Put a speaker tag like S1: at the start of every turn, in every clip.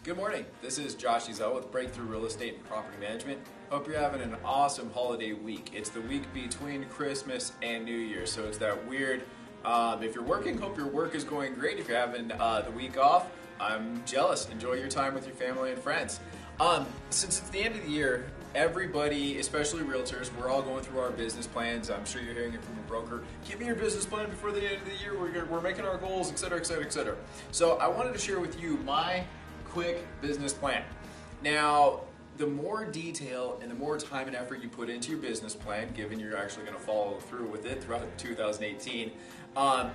S1: Good morning. This is Josh Ezell with Breakthrough Real Estate and Property Management. Hope you're having an awesome holiday week. It's the week between Christmas and New Year, so it's that weird. If you're working, hope your work is going great. If you're having the week off, I'm jealous. Enjoy your time with your family and friends. Since it's the end of the year, everybody, especially realtors, we're all going through our business plans. I'm sure you're hearing it from a broker. Give me your business plan before the end of the year. We're making our goals, etc., etc., etc. So I wanted to share with you my quick business plan. Now, the more detail and the more time and effort you put into your business plan, given you're actually going to follow through with it throughout 2018,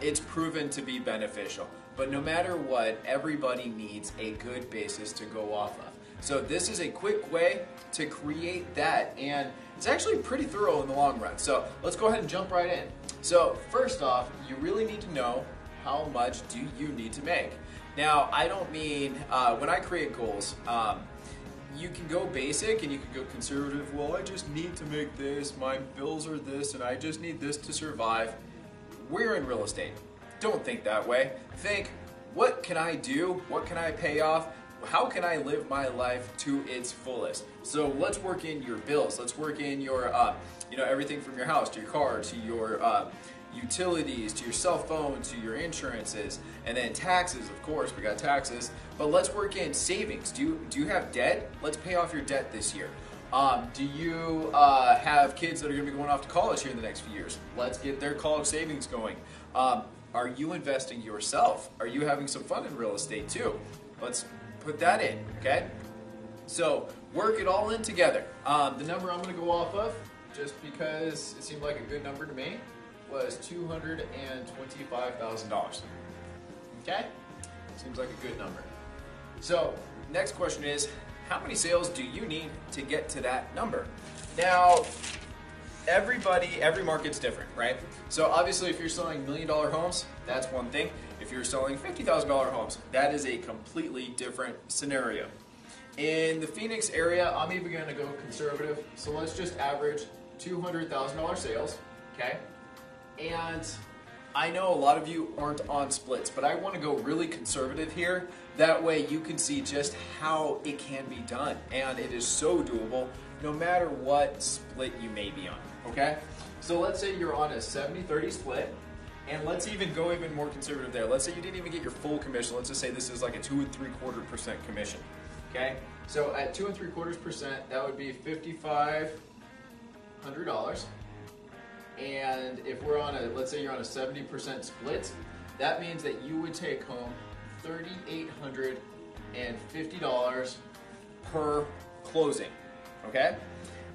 S1: it's proven to be beneficial. But no matter what, everybody needs a good basis to go off of. So this is a quick way to create that, and it's actually pretty thorough in the long run. So let's go ahead and jump right in. So first off, you really need to know how much do you need to make. Now, I don't mean, when I create goals, you can go basic and you can go conservative. Well, I just need to make this, my bills are this, and I just need this to survive. We're in real estate. Don't think that way. Think, what can I do? What can I pay off? How can I live my life to its fullest? So let's work in your bills. Let's work in your, everything from your house to your car to your utilities, to your cell phone, to your insurances, and then taxes, of course, we got taxes. But let's work in savings. Do you have debt? Let's pay off your debt this year. Do you have kids that are going to be going off to college here in the next few years? Let's get their college savings going. Are you investing yourself? Are you having some fun in real estate too? Let's put that in, okay? So work it all in together. The number I'm going to go off of, just because it seemed like a good number to me, was $225,000. Okay? Seems like a good number. So next question is, how many sales do you need to get to that number? Now, every market's different, right? So obviously if you're selling $1 million homes, that's one thing. If you're selling $50,000 homes, that is a completely different scenario. In the Phoenix area, I'm even going to go conservative. So let's just average $200,000 sales, okay? And I know a lot of you aren't on splits, but I want to go really conservative here. That way you can see just how it can be done. And it is so doable no matter what split you may be on, okay? So let's say you're on a 70-30 split, and let's even go even more conservative there. Let's say you didn't even get your full commission. Let's just say this is like a 2 3/4% commission, okay? So at 2 3/4%, that would be $5,500. And if we're on let's say you're on a 70% split, that means that you would take home $3,850 per closing, okay?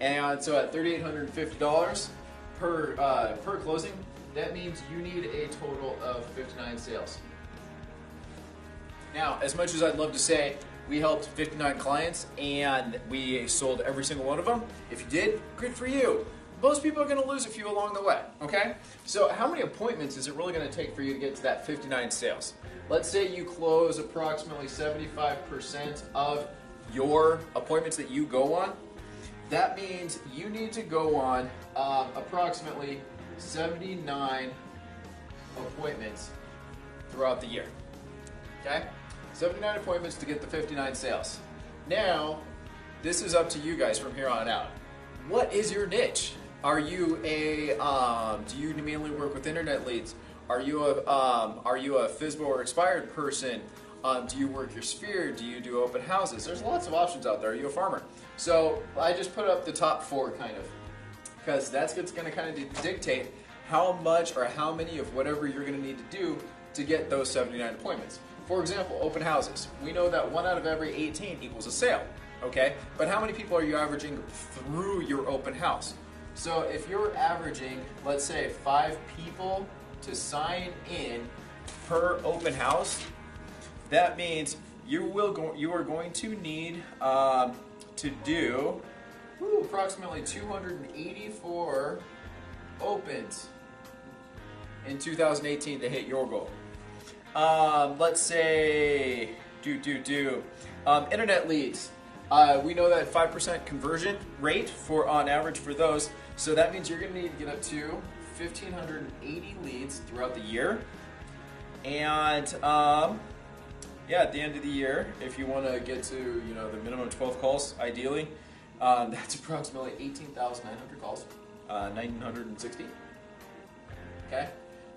S1: And so at $3,850 per closing, that means you need a total of 59 sales. Now, as much as I'd love to say we helped 59 clients and we sold every single one of them, if you did, good for you. Most people are going to lose a few along the way, okay? So how many appointments is it really going to take for you to get to that 59 sales? Let's say you close approximately 75% of your appointments that you go on. That means you need to go on approximately 79 appointments throughout the year, okay? 79 appointments to get the 59 sales. Now, this is up to you guys from here on out. What is your niche? Are you do you mainly work with internet leads? Are you a FSBO or expired person? Do you work your sphere? Do you do open houses? There's lots of options out there. Are you a farmer? So I just put up the top 4 kind of, because that's what's going to kind of dictate how much or how many of whatever you're going to need to do to get those 79 appointments. For example, open houses. We know that 1 out of every 18 equals a sale. Okay, but how many people are you averaging through your open house? So if you're averaging, let's say 5 people to sign in per open house, that means you are going to need to do approximately 284 opens in 2018 to hit your goal. Let's say internet leads. We know that 5% conversion rate on average for those, so that means you're going to need to get up to 1,580 leads throughout the year. And yeah, at the end of the year, if you want to get to, you know, the minimum 12 calls, ideally, that's approximately 18,900 calls, 960. Okay.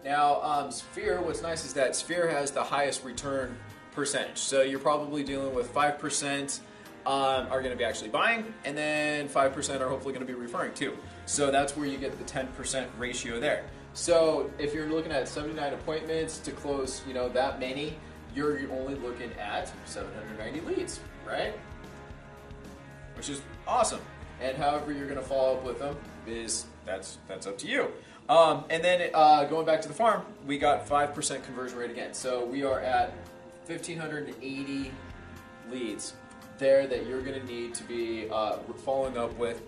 S1: Now, Sphere, what's nice is that Sphere has the highest return percentage. So you're probably dealing with 5% are going to be actually buying, and then 5% are hopefully going to be referring too. So that's where you get the 10% ratio there. So if you're looking at 79 appointments to close, you know, that many, you're only looking at 790 leads, right? Which is awesome. And however you're going to follow up with them is that's up to you. And then going back to the farm, we got 5% conversion rate again. So we are at 1,580 leads there that you're going to need to be following up with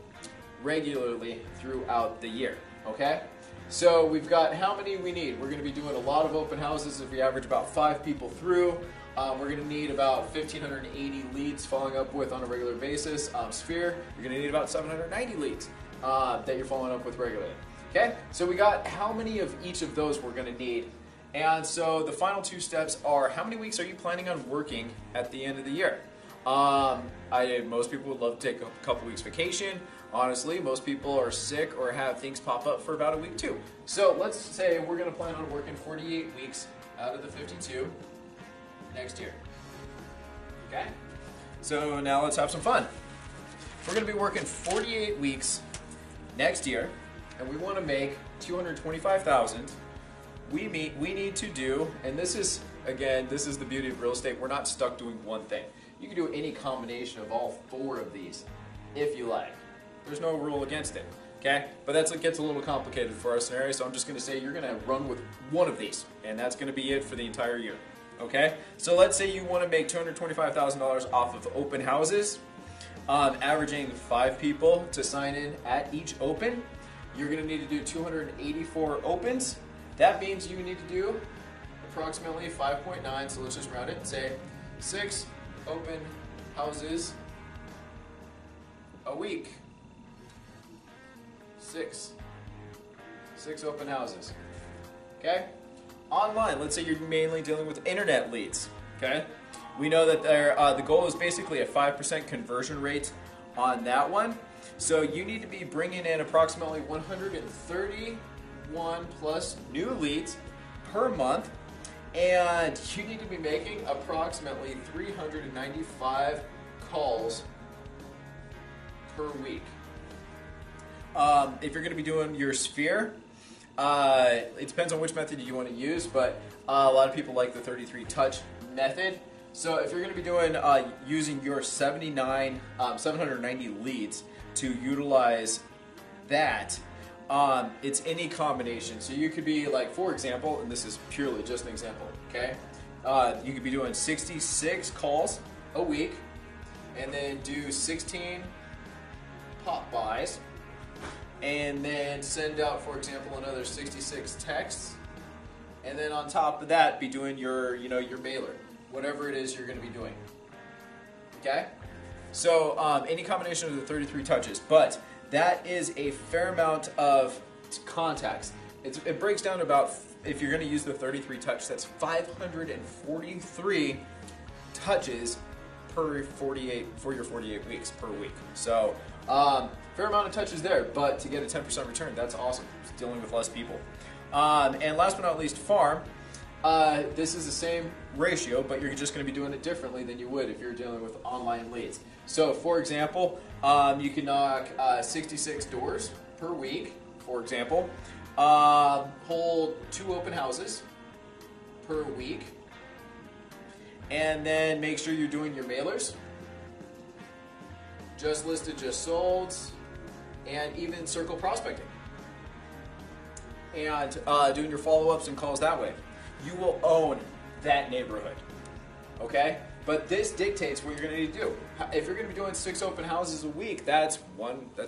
S1: regularly throughout the year. Okay? So we've got how many we need. We're going to be doing a lot of open houses. If we average about 5 people through, we're going to need about 1,580 leads following up with on a regular basis. Sphere, you're going to need about 790 leads that you're following up with regularly. Okay, so we got how many of each of those we're going to need. And so the final 2 steps are, how many weeks are you planning on working at the end of the year? Most people would love to take a couple weeks vacation. Honestly, most people are sick or have things pop up for about a week too. So let's say we're going to plan on working 48 weeks out of the 52 next year. Okay? So now let's have some fun. We're going to be working 48 weeks next year, and we want to make $225,000. We need to do, and this is, again, this is the beauty of real estate. We're not stuck doing one thing. You can do any combination of all 4 of these if you like. There's no rule against it, okay? But it gets a little complicated for our scenario, so I'm just going to say you're going to run with one of these, and that's going to be it for the entire year, okay? So let's say you want to make $225,000 off of open houses, averaging 5 people to sign in at each open. You're going to need to do 284 opens. That means you need to do approximately 5.9, so let's just round it and say 6 open houses a week. 6 open houses. Okay? Online, let's say you're mainly dealing with internet leads. Okay? We know that the goal is basically a 5% conversion rate on that one. So you need to be bringing in approximately 131 plus new leads per month, and you need to be making approximately 395 calls per week. If you're going to be doing your Sphere, it depends on which method you want to use, but a lot of people like the 33 touch method. So if you're going to be doing using your 790 leads to utilize that, it's any combination. So you could be like, for example, and this is purely just an example, okay? You could be doing 66 calls a week, and then do 16 pop buys, and then send out, for example, another 66 texts, and then on top of that, be doing your, your mailer, whatever it is you're going to be doing. Okay? So any combination of the 33 touches, but that is a fair amount of contacts. It breaks down to about, if you're going to use the 33 touch, that's 543 touches per for your 48 weeks per week. So fair amount of touches there, but to get a 10% return, that's awesome. It's dealing with less people. And last but not least, farm. This is the same ratio, but you're just going to be doing it differently than you would if you're dealing with online leads. So, for example, you can knock 66 doors per week, for example. Hold 2 open houses per week. And then make sure you're doing your mailers. Just listed, just sold, and even circle prospecting. And doing your follow-ups and calls that way. You will own that neighborhood, okay? But this dictates what you're going to need to do. If you're going to be doing 6 open houses a week, that's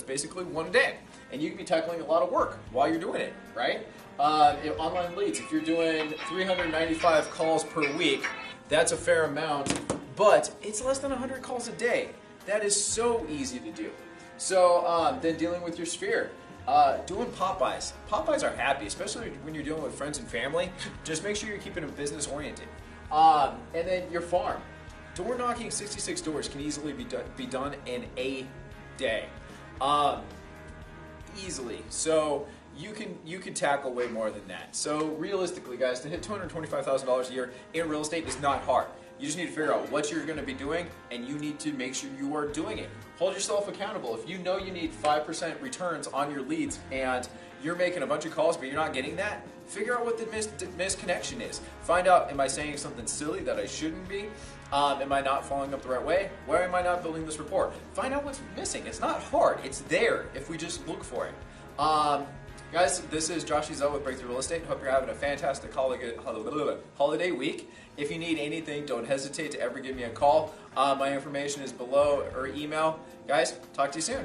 S1: basically one a day. And you can be tackling a lot of work while you're doing it, right? Online leads, if you're doing 395 calls per week, that's a fair amount, but it's less than 100 calls a day. That is so easy to do. So then dealing with your Sphere. Doing pop-buys. Pop-buys are happy, especially when you're dealing with friends and family. Just make sure you're keeping them business-oriented. And then your farm. Door knocking 66 doors can easily be done in a day. Easily. So you can tackle way more than that. So realistically, guys, to hit $225,000 a year in real estate is not hard. You just need to figure out what you're going to be doing, and you need to make sure you are doing it. Hold yourself accountable. If you know you need 5% returns on your leads and you're making a bunch of calls but you're not getting that, figure out what the misconnection is. Find out, am I saying something silly that I shouldn't be? Am I not following up the right way? Why am I not building this rapport? Find out what's missing. It's not hard. It's there if we just look for it. Guys, this is Josh Ezell with Breakthrough Real Estate. Hope you're having a fantastic holiday week. If you need anything, don't hesitate to ever give me a call. My information is below, or email. Guys, talk to you soon.